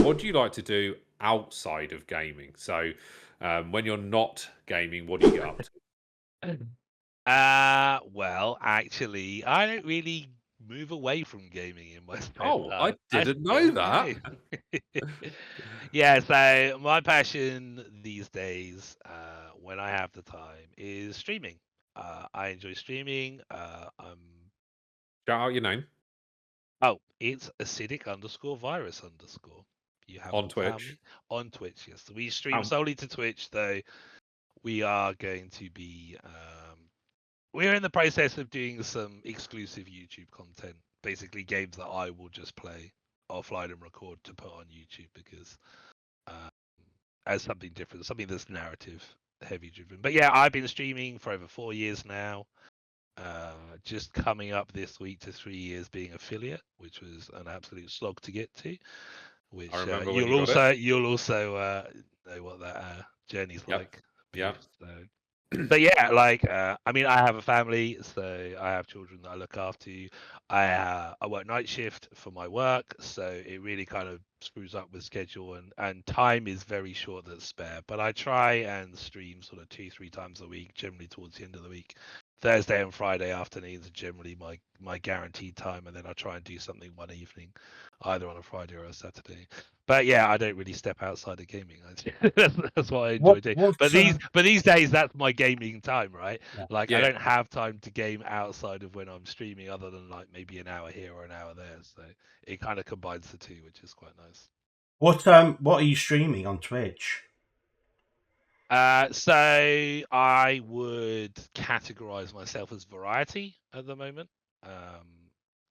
what do you like to do outside of gaming? So, when you're not gaming, what do you get up to? Well, actually, I don't really move away from gaming in my spare Oh, I time. I didn't know still that. game. Yeah, so my passion these days, when I have the time, is streaming. I enjoy streaming. Shout out your name It's acidic_virus_. You on haven't found Twitch. me on Twitch. Yes, we stream Um, solely to Twitch, though. We are going to be we're in the process of doing some exclusive YouTube content, basically games that I will just play offline and record to put on YouTube because um, as something different, something that's narrative heavy driven. But yeah, I've been streaming for over 4 years now. Just coming up this week to 3 years being affiliate, which was an absolute slog to get to. I Which remember when you'll you got it. also know what that journey's Yep. like. Yeah. So but yeah, like I mean, I have a family, so I have children that I look after. I work night shift for my work, so it really kind of screws up with schedule and time is very short that's spare. But I try and stream sort of 2-3 times a week, generally towards the end of the week. Thursday and Friday afternoons are generally my guaranteed time, and then I try and do something one evening, either on a Friday or a Saturday. But yeah, I don't really step outside of gaming. That's what I enjoy What doing. what But these days, that's my gaming time, right? yeah. Like I Yeah. don't have time to game outside of when I'm streaming, other than like maybe an hour here or an hour there. So it kind of combines the two, which is quite nice. What are you streaming on Twitch? So I would categorize myself as variety at the moment. Um,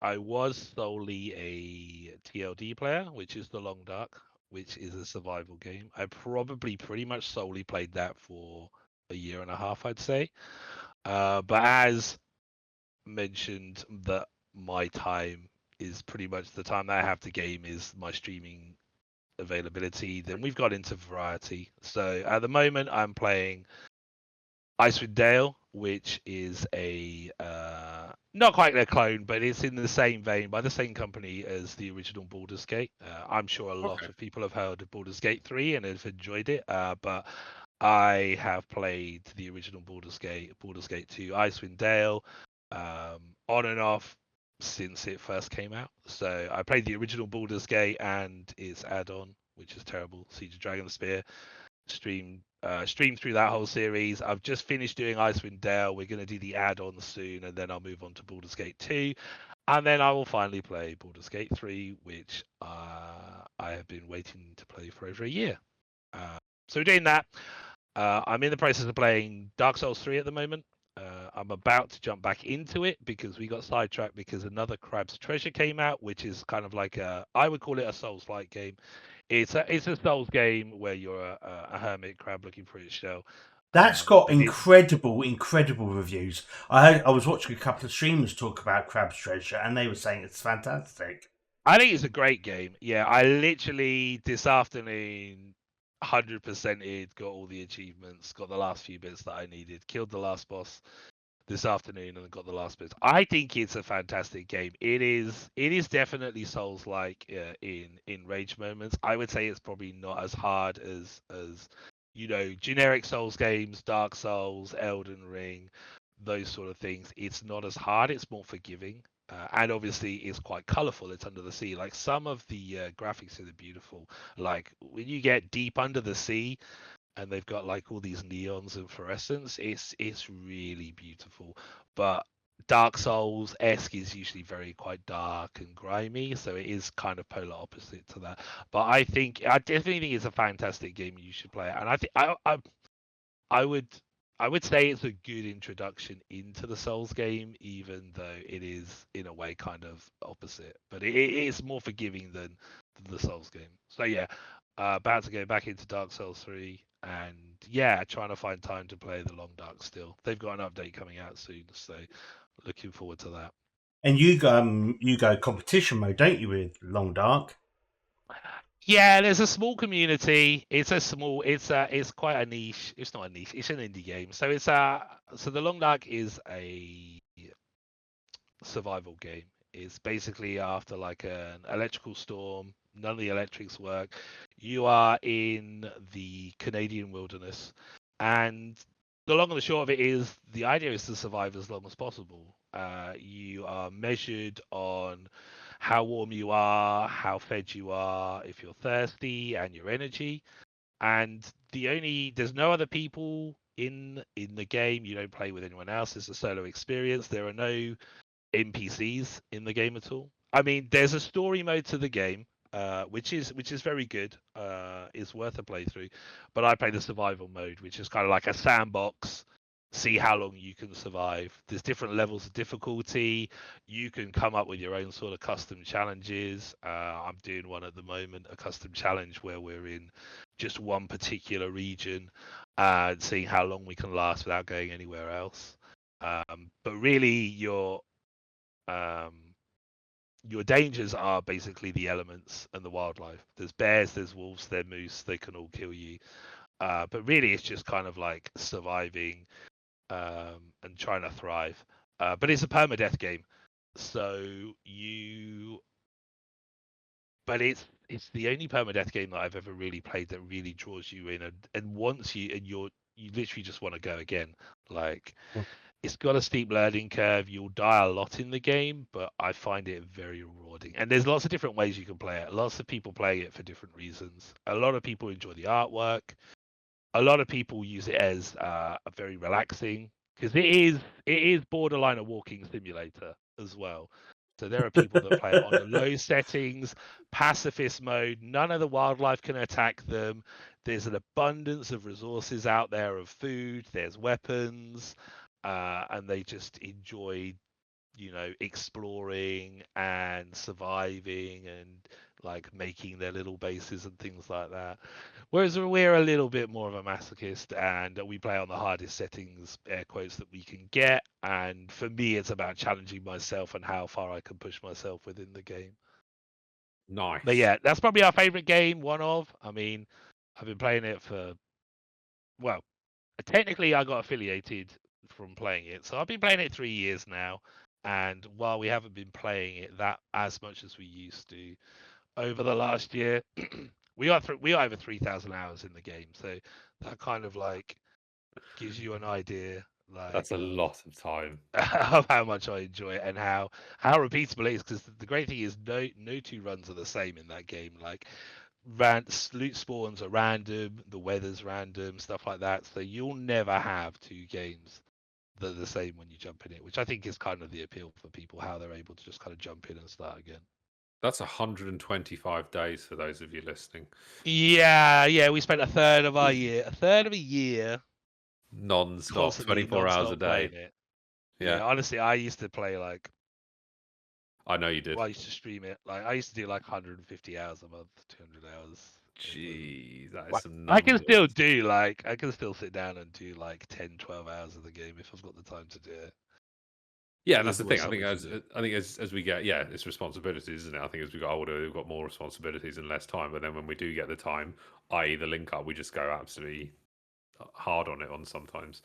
I was solely a TLD player, which is the Long Dark, which is a survival game. I probably pretty much solely played that for a year and a half, I'd say. But as mentioned, that my time is pretty much the time that I have to game is my streaming availability. Then we've got into variety. So at the moment, I'm playing Icewind Dale, which is a not quite a clone, but it's in the same vein by the same company as the original Baldur's Gate. I'm sure a lot Okay. of people have heard of Baldur's Gate 3 and have enjoyed it, but I have played the original Baldur's Gate 2, Icewind Dale, on and off since it first came out. So I played the original Baldur's Gate and its add-on, which is terrible, Siege of Dragonspear. Stream through that whole series. I've just finished doing Icewind Dale. We're going to do the add-on soon, and then I'll move on to Baldur's Gate 2, and then I will finally play Baldur's Gate 3, which I have been waiting to play for over a year. So we're doing that. I'm in the process of playing Dark Souls 3 at the moment. I'm about to jump back into it because we got sidetracked because another Crab's Treasure came out, which is kind of like I would call it a Souls-like game. It's a Souls game where you're a hermit crab looking for its shell. That's got But it's incredible reviews. I was watching a couple of streamers talk about Crab's Treasure, and they were saying it's fantastic. I think it's a great game. Yeah, I literally this afternoon 100%ed, got all the achievements, got the last few bits that I needed, killed the last boss this afternoon and got the last bits. I think it's a fantastic game. It is definitely Souls like in rage moments. I would say it's probably not as hard as generic Souls games, Dark Souls, Elden Ring, those sort of things. It's not as hard. It's more forgiving. And obviously, it's quite colorful. It's under the sea. Like some of the graphics are beautiful. Like when you get deep under the sea, and they've got like all these neons and fluorescence. It's really beautiful. But Dark Souls esque is usually very quite dark and grimy, so it is kind of polar opposite to that. But I definitely think it's a fantastic game. You should play it, and I think I would. I would say it's a good introduction into the Souls game, even though it is in a way kind of opposite. But it is more forgiving than the Souls game. So yeah, about to go back into Dark Souls 3, and yeah, trying to find time to play the Long Dark still. They've got an update coming out soon, so looking forward to that. And you go competition mode, don't you, with Long Dark? Yeah, there's a small community. It's quite a niche. It's not a niche. It's an indie game. So the Long Dark is a survival game. It's basically after like an electrical storm, None of the electrics work. You are in the Canadian wilderness, and the long and the short of it is the idea is to survive as long as possible. You are measured on how warm you are, how fed you are, if you're thirsty, and your energy. And there's no other people in the game. You don't play with anyone else. It's a solo experience. There are no NPCs in the game at all. I mean, there's a story mode to the game, which is very good. Is worth a playthrough. But I play the survival mode, which is kind of like a sandbox. See how long you can survive. There's different levels of difficulty. You can come up with your own sort of custom challenges. I'm doing one at the moment, a custom challenge where we're in just one particular region and seeing how long we can last without going anywhere else. But really, your dangers are basically the elements and the wildlife. There's bears, there's wolves, there's moose. They can all kill you. But really, it's just kind of like surviving and trying to thrive. But it's a permadeath game, but it's the only permadeath game that I've ever really played that really draws you in, and once you literally just want to go again. Like, it's got a steep learning curve. You'll die a lot in the game, but I find it very rewarding. And there's lots of different ways you can play it. Lots of people play it for different reasons. A lot of people enjoy the artwork. A lot of people use it as a very relaxing, because it is borderline a walking simulator as well. So there are people that play it on the low settings, pacifist mode. None of the wildlife can attack them. There's an abundance of resources out there, of food. There's weapons, and they just enjoy, exploring and surviving and like making their little bases and things like that. Whereas we're a little bit more of a masochist, and we play on the hardest settings, air quotes, that we can get. And for me, it's about challenging myself and how far I can push myself within the game. Nice. But yeah, that's probably our favorite game. One of, I mean, I've been playing it for, well, technically I got affiliated from playing it, so I've been playing it 3 years now. And while we haven't been playing it that as much as we used to over the last year, we got over 3,000 hours in the game. So that kind of like gives you an idea. Like, That's a lot of time. of how much I enjoy it and how repeatable it is. Because the great thing is no two runs are the same in that game. Like, loot spawns are random, the weather's random, stuff like that. So you'll never have two games that are the same when you jump in it, which I think is kind of the appeal for people, how they're able to just kind of jump in and start again. That's 125 days for those of you listening. Yeah, we spent a third of a year Non-stop, 24 hours a day. It. Yeah, honestly, I used to play like, I know you did. well, I used to stream it. Like, I used to do like 150 hours a month, 200 hours. Jeez, that is some I can numbers. still do like, I can still sit down and do like 10, 12 hours of the game if I've got the time to do it. Yeah, that's the There's thing. always something to I think as we get, it's responsibilities, isn't it? I think as we got older, we've got more responsibilities and less time. But then when we do get the time, i.e. the link up, we just go absolutely hard on it on sometimes.